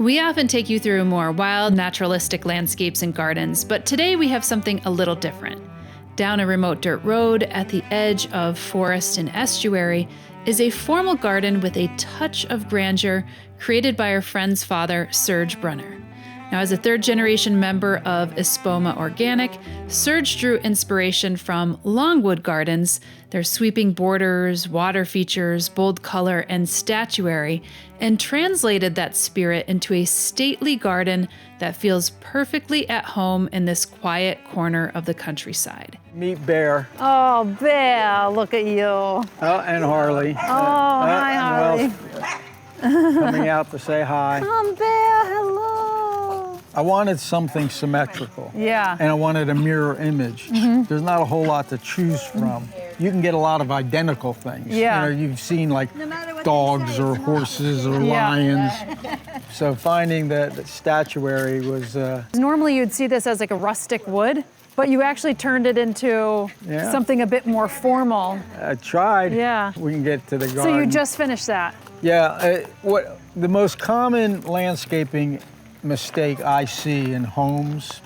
We often take you through more wild, naturalistic landscapes and gardens, but today we have something a little different. Down a remote dirt road at the edge of forest and estuary is a formal garden with a touch of grandeur created by our friend's father, Serge Brunner. Now, as a third-generation member of Espoma Organic, Serge drew inspiration from Longwood Gardens, their sweeping borders, water features, bold color, and statuary, and translated that spirit into a stately garden that feels perfectly at home in this quiet corner of the countryside. Meet Bear. Oh, Bear, look at you. Oh, and Harley. Hi, Harley. Coming out to say hi. Oh, Bear, hello. I wanted something symmetrical. Yeah. And I wanted a mirror image. There's not a whole lot to choose from. You can get a lot of identical things. Yeah. You know, you've seen like dogs or horses or lions. So finding that statuary was... Normally you'd see this as like a rustic wood, but you actually turned it into something a bit more formal. I tried. Yeah. We can get to the garden. So you just finished that? Yeah. What the most common landscaping mistake I see in homes,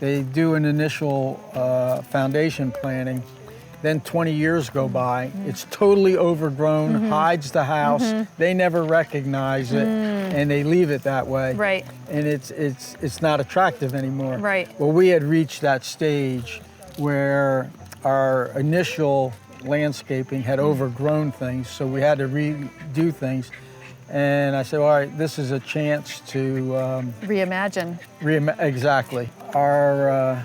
they do an initial foundation planning, then 20 years go by, it's totally overgrown, hides the house, they never recognize it, and they leave it that way. Right. And it's not attractive anymore. Right. Well, we had reached that stage where our initial landscaping had overgrown things, so we had to redo things. And I said, all right, this is a chance to... Reimagine. Exactly. Our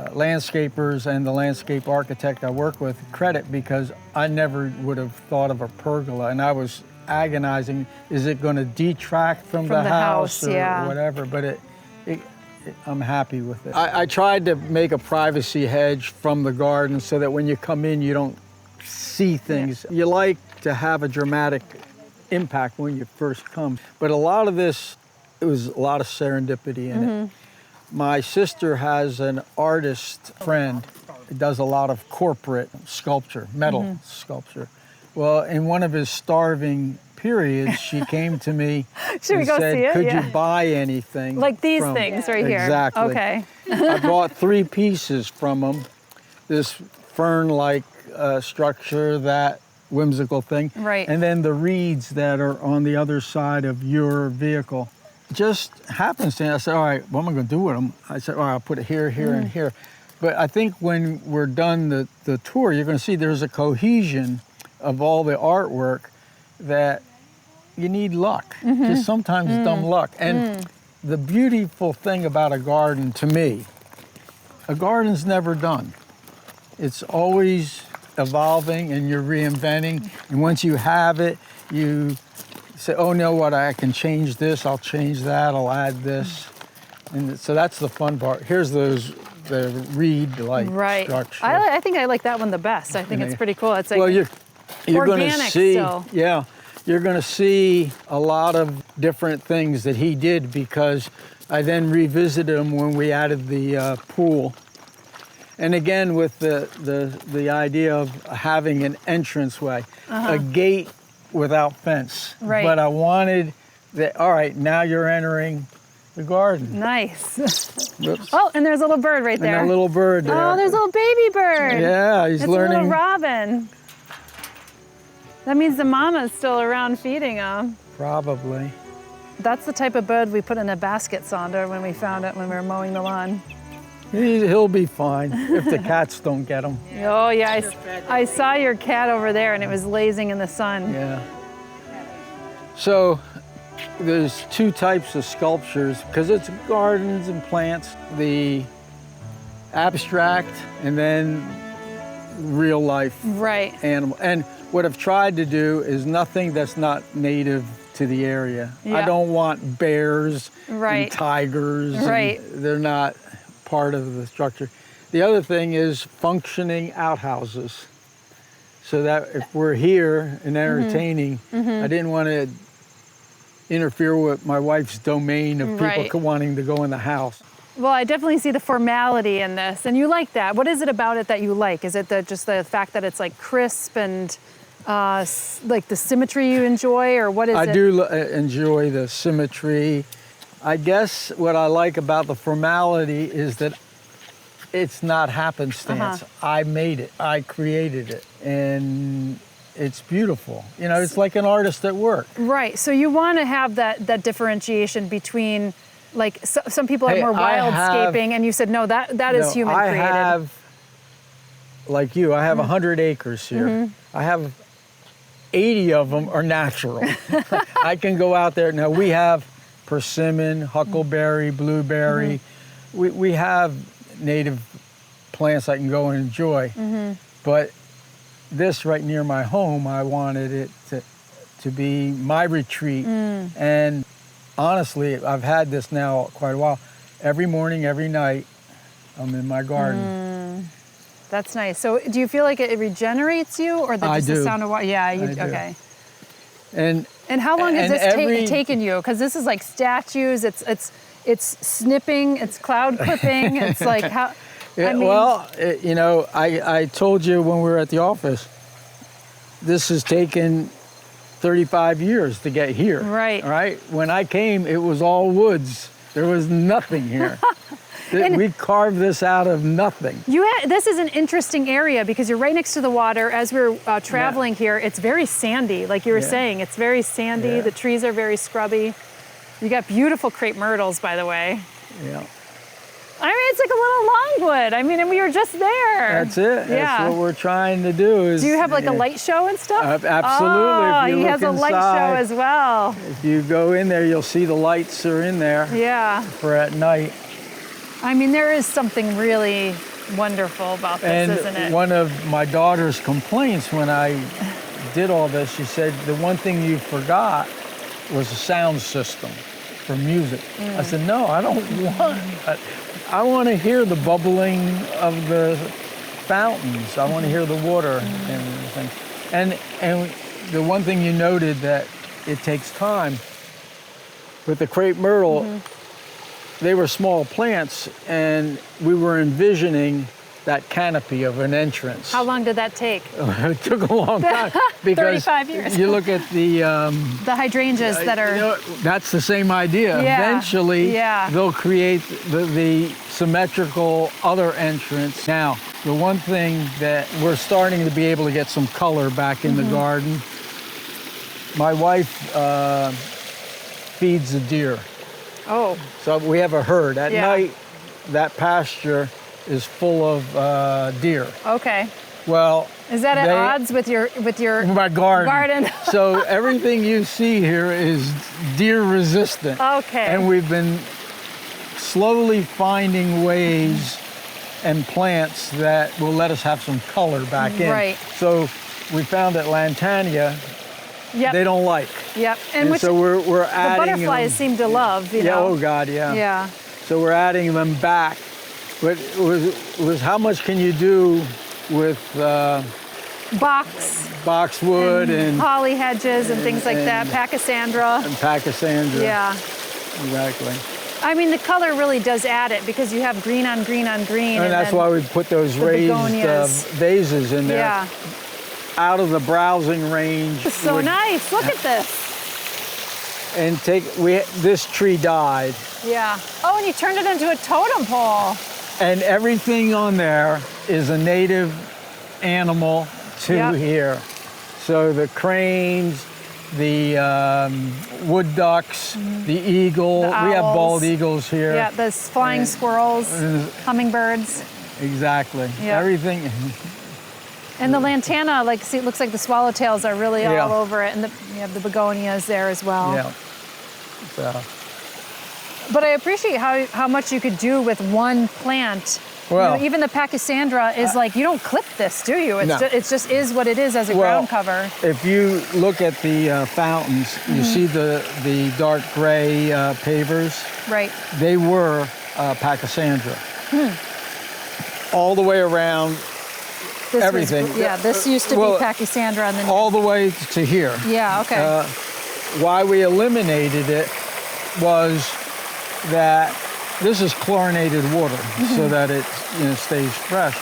landscapers and the landscape architect I work with credit, because I never would have thought of a pergola, and I was agonizing, is it going to detract from the house or whatever, but I'm happy with it. I tried to make a privacy hedge from the garden so that when you come in, you don't see things. You like to have a dramatic impact when you first come. But a lot of this, it was a lot of serendipity in it. My sister has an artist friend who does a lot of corporate sculpture, metal sculpture. Well, in one of his starving periods, she came to me and said, could you buy anything? Like these things right here. Exactly. Okay. I bought 3 pieces from him. This fern-like structure, that whimsical thing. Right. And then the reeds that are on the other side of your vehicle. Just happenstance, I said, all right, what am I going to do with them? I said, all right, I'll put it here, here, and here. But I think when we're done the tour, you're going to see there's a cohesion of all the artwork that you need luck. Just sometimes dumb luck. And the beautiful thing about a garden, to me, a garden's never done. It's always evolving and you're reinventing. And once you have it, you say, oh, no, what, I can change this, I'll change that, I'll add this. And so that's the fun part. Here's the reed-like structure. I think I like that one the best. I think it's pretty cool. It's like, well, you're going to see, still. You're going to see a lot of different things that he did, because I then revisited them when we added the pool. And again, with the idea of having an entranceway, a gate without fence. Right. But I wanted that, all right, now you're entering the garden. Nice. Whoops. Oh, and there's a little bird right there. And a little bird there. Oh, there's a little baby bird. Yeah, he's learning. A little robin. That means the mama's still around feeding him. Probably. That's the type of bird we put in a basket, Sandra, when we found it when we were mowing the lawn. He'll be fine if the cats don't get him. Oh, yeah, I saw your cat over there, and it was lazing in the sun. Yeah. So there's 2 types of sculptures, because it's gardens and plants. The abstract and then real life animal. And what I've tried to do is nothing that's not native to the area. I don't want bears and tigers. And they're not part of the structure. The other thing is functioning outhouses, so that if we're here and entertaining, I didn't want to interfere with my wife's domain of people wanting to go in the house. Well, I definitely see the formality in this, and you like that. What is it about it that you like? Is it just the fact that it's like crisp and like the symmetry you enjoy, or what is it? I do enjoy the symmetry I guess what I like about the formality is that it's not happenstance. I made it. I created it. And it's beautiful. You know, it's like an artist at work. Right. So you want to have that differentiation between, like, some people have more wildscaping, and you said, no, that is human created. I have, like you, I have 100 acres here. I have 80 of them are natural. I can go out there. Now, we have persimmon, huckleberry, blueberry. We have native plants I can go and enjoy. But this right near my home, I wanted it to be my retreat. And honestly, I've had this now quite a while. Every morning, every night, I'm in my garden. That's nice. So do you feel like it regenerates you, or just the sound of water? Yeah, you do. Okay. And how long has this taken you? Because this is like statues. It's snipping. It's cloud clipping. It's like how. Yeah, I mean, you know, I told you when we were at the office, this has taken 35 years to get here. Right. Right. When I came, it was all woods. There was nothing here. We carved this out of nothing. This is an interesting area because you're right next to the water. As we're traveling here, it's very sandy, like you were saying. It's very sandy. The trees are very scrubby. You got beautiful crepe myrtles, by the way. Yeah. I mean, it's like a little Longwood. I mean, and we were just there. That's it. That's what we're trying to do. Do you have like a light show and stuff? Absolutely. Oh, if you he look has a inside, light show as well. If you go in there, you'll see the lights are in there. Yeah. For at night. I mean, there is something really wonderful about this, isn't it? And one of my daughter's complaints when I did all this, she said, the one thing you forgot was a sound system for music. I said, no, I don't want that. I want to hear the bubbling of the fountains. I want to hear the water and everything. And the one thing you noted that it takes time. With the crepe myrtle, they were small plants, and we were envisioning that canopy of an entrance. How long did that take? It took a long time. Because 35 years. You look at the hydrangeas that are... You know, that's the same idea. Yeah. Eventually, Yeah. they'll create the symmetrical other entrance. Now, the one thing that we're starting to be able to get some color back in the garden, my wife feeds the deer. Oh. So we have a herd. At night, that pasture is full of deer. Okay. Well, is that at odds with your my garden? So everything you see here is deer resistant. Okay. And we've been slowly finding ways and plants that will let us have some color back in. Right. So we found that lantania, they don't like. Yep. And which so we're adding the butterflies seem to love. You know? Oh God, yeah. Yeah. So we're adding them back. But it was how much can you do with boxwood and holly hedges and things like that, pachysandra. And pachysandra. Yeah. Exactly. I mean, the color really does add it because you have green on green on green. And that's why we put those raised vases in there. Yeah. Out of the browsing range. It's so nice. Look at this. And this tree died. Yeah. Oh, and you turned it into a totem pole. And everything on there is a native animal to here. So the cranes, the wood ducks, the eagle. We have bald eagles here. Yeah, the flying squirrels, hummingbirds. Exactly. Yeah. Everything. And the lantana, it looks like the swallowtails are really all over it. And you have the begonias there as well. Yeah. So. But I appreciate how much you could do with one plant. Well, you know, even the pachysandra is you don't clip this, do you? It's it just is what it is as a ground cover. If you look at the fountains, you see the dark gray pavers. Right. They were pachysandra. All the way around. Everything. This used to be pachysandra. And then all the way to here. Yeah, okay. Why we eliminated it was that this is chlorinated water so that it stays fresh.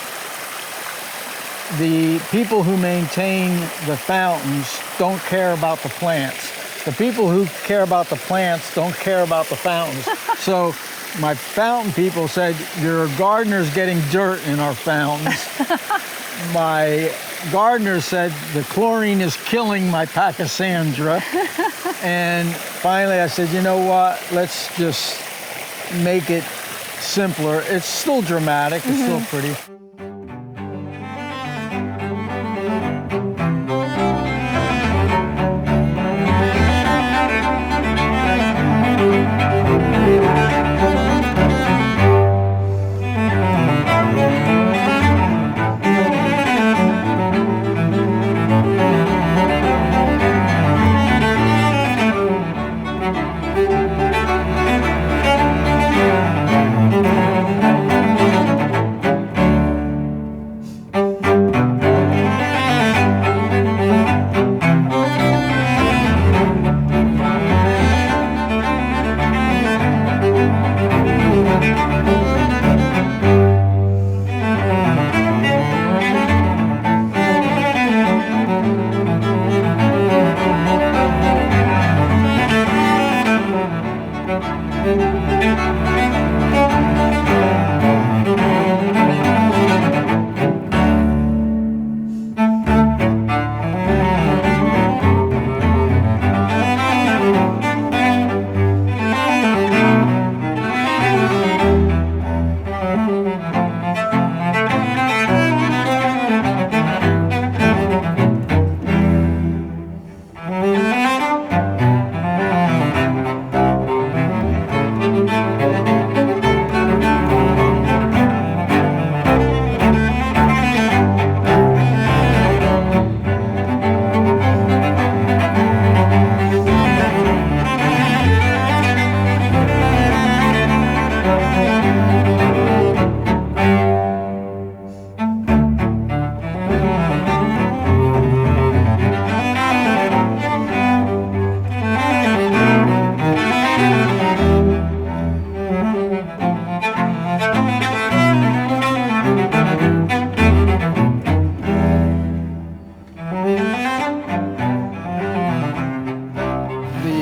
The people who maintain the fountains don't care about the plants. The people who care about the plants don't care about the fountains. So my fountain people said, your gardeners getting dirt in our fountains. My gardener said, the chlorine is killing my Pachysandra. And finally I said, you know what, let's just make it simpler. It's still dramatic, it's still pretty.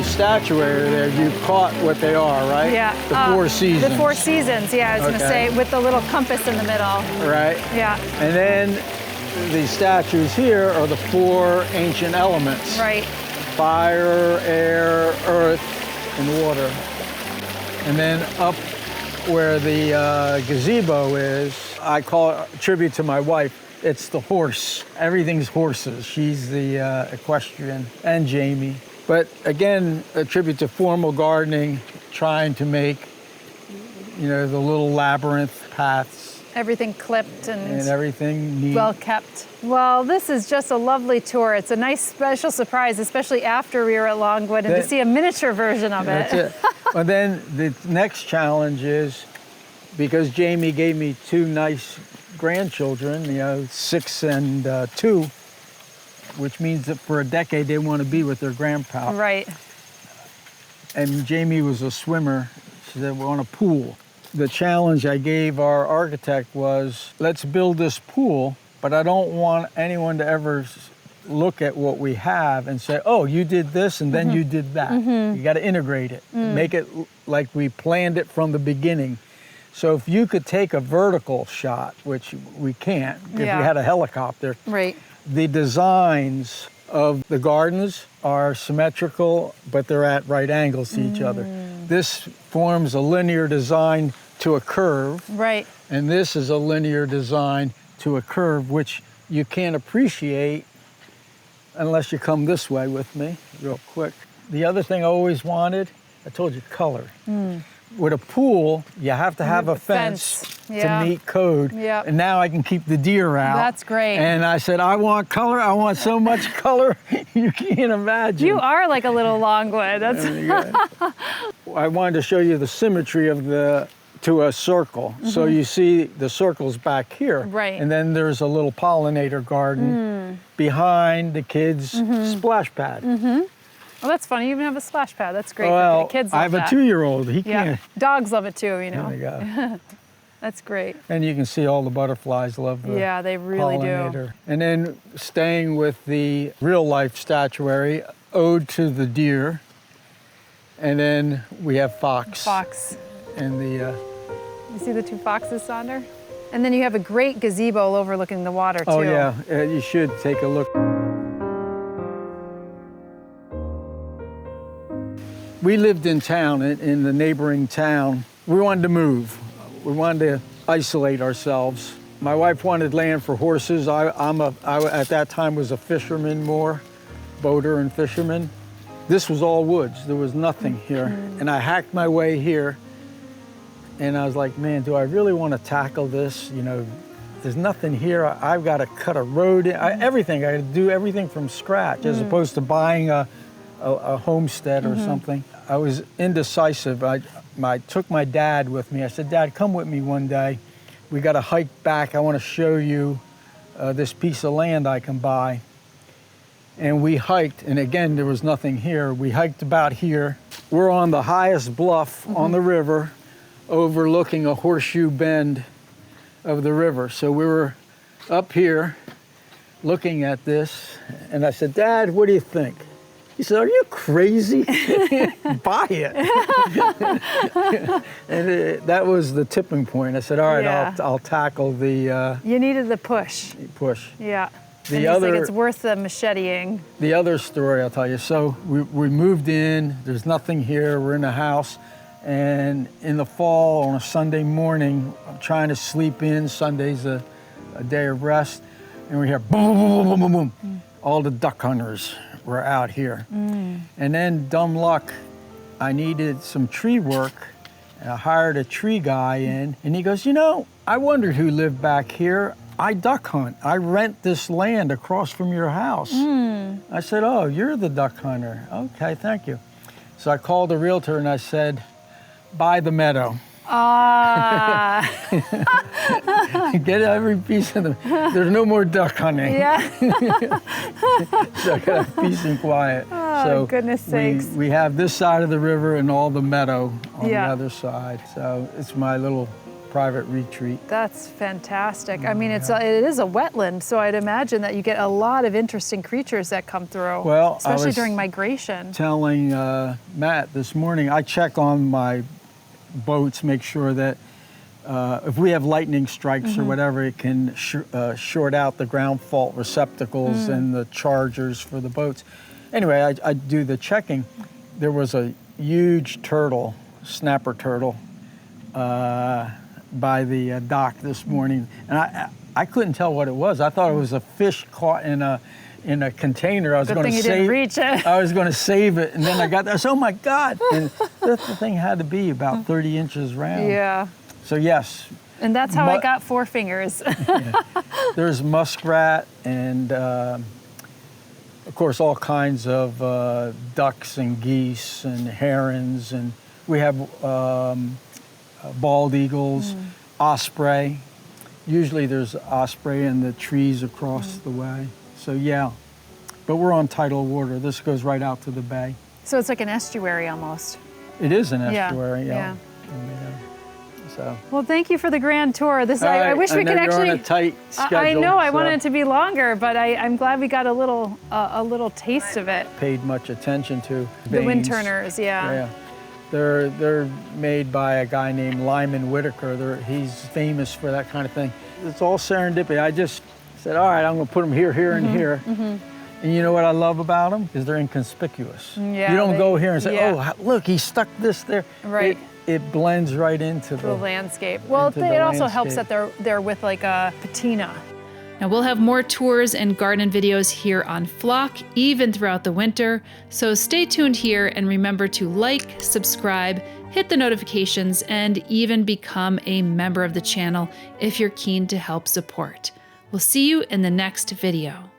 Statuary there, you caught what they are, right? Yeah. The 4 seasons. The 4 seasons, yeah, I was going to say, with the little compass in the middle. Right. Yeah. And then the statues here are the 4 ancient elements. Right. Fire, air, earth, and water. And then up where the gazebo is, I call it a tribute to my wife. It's the horse. Everything's horses. She's the equestrian, and Jamie. But again, a tribute to formal gardening, trying to make, you know, the little labyrinth paths. Everything clipped and everything neat. Well kept. Well, this is just a lovely tour. It's a nice special surprise, especially after we were at Longwood, and to see a miniature version of it. That's it. But then the next challenge is, because Jamie gave me 2 nice grandchildren, you know, 6 and 2, which means that for a decade they want to be with their grandpa. Right. And Jamie was a swimmer. She said, we want a pool. The challenge I gave our architect was, let's build this pool, but I don't want anyone to ever look at what we have and say, oh, you did this and then you did that. You got to integrate it, make it like we planned it from the beginning. So if you could take a vertical shot, which we can't if we had a helicopter, right. The designs of the gardens are symmetrical, but they're at right angles to each other. This forms a linear design to a curve. Right. And this is a linear design to a curve, which you can't appreciate unless you come this way with me real quick. The other thing I always wanted, I told you, color. With a pool, you have to have a fence to meet code. Yep. And now I can keep the deer out. That's great. And I said, I want color. I want so much color, you can't imagine. You are like a little Longwood. That's. I wanted to show you the symmetry of to a circle. So you see the circle's back here. Right. And then there's a little pollinator garden behind the kids' splash pad. Well, that's funny. You even have a splash pad. That's great. Well, the kids I love have that. a 2-year-old. He can't. Dogs love it too, you know. Oh my God. That's great. And you can see all the butterflies love the they really pollinator. do. And then staying with the real life statuary, ode to the deer. And then we have fox. Fox. And the, You see the two foxes, Sonder? And then you have a great gazebo overlooking the water, too. oh yeah, you should take a look. We lived in town, in the neighboring town. We wanted to move. We wanted to isolate ourselves. My wife wanted land for horses. I at that time was a fisherman more, boater and fisherman. This was all woods. There was nothing here. And I hacked my way here. And I was like, man, do I really want to tackle this? You know, there's nothing here. I've got to cut a road. Everything. I got to do everything from scratch as opposed to buying a homestead or something. I was indecisive. I took my dad with me. I said, Dad, come with me one day. We got to hike back. I want to show you this piece of land I can buy. And we hiked, and again, there was nothing here. We hiked about here. We're on the highest bluff on the river, overlooking a horseshoe bend of the river. So we were up here looking at this, and I said, Dad, what do you think? He said, are you crazy? Buy it. And that was the tipping point. I said, all right, I'll tackle the... You needed the push. Push. Yeah. The and other, like, it's worth the macheteing. The other story I'll tell you. So we moved in, there's nothing here, we're in a house. And in the fall, on a Sunday morning, I'm trying to sleep in. Sunday's a day of rest. And we hear boom, boom, boom, boom, boom, boom. All the duck hunters were out here. And then, dumb luck, I needed some tree work. And I hired a tree guy in. And he goes, you know, I wondered who lived back here. I duck hunt. I rent this land across from your house. I said, oh, you're the duck hunter. Okay, thank you. So I called the realtor and I said, buy the meadow. Get every piece of them. There's no more duck hunting. Yeah. So I got peace and quiet. Oh, so goodness sakes. We have this side of the river and all the meadow on the other side. So it's my little private retreat. That's fantastic. I mean, it is a wetland, so I'd imagine that you get a lot of interesting creatures that come through, well, especially during migration. Telling Matt this morning, I check on my boats, make sure that if we have lightning strikes or whatever, it can short out the ground fault receptacles and the chargers for the boats. Anyway, I do the checking. There was a huge turtle, snapper turtle, by the dock this morning, and I couldn't tell what it was. I thought it was a fish caught in a container. I was going to save reach it. I was going to save it, and then I got this. Oh my God! And the thing had to be about 30 inches round. Yeah. So yes. And that's how I got 4 fingers. There's muskrat and of course all kinds of ducks and geese and herons, and we have bald eagles, osprey. Usually there's osprey in the trees across the way. So yeah, but we're on tidal water. This goes right out to the bay. So it's like an estuary almost. It is an estuary, yeah. So. Well, thank you for the grand tour. This I wish we could actually. You're on a tight schedule. I know. I wanted it to be longer, but I'm glad we got a little taste of it. Paid much attention to the wind turners, yeah. They're made by a guy named Lyman Whitaker. He's famous for that kind of thing. It's all serendipity. I just said, all right, I'm going to put them here, here, and here. And you know what I love about them? Is they're inconspicuous. Yeah, you don't go here and say, oh, look, he stuck this there. Right. It blends right into the landscape. Well, it also helps that they're with like a patina. Now we'll have more tours and garden videos here on Flock, even throughout the winter. So stay tuned here and remember to like, subscribe, hit the notifications, and even become a member of the channel if you're keen to help support. We'll see you in the next video.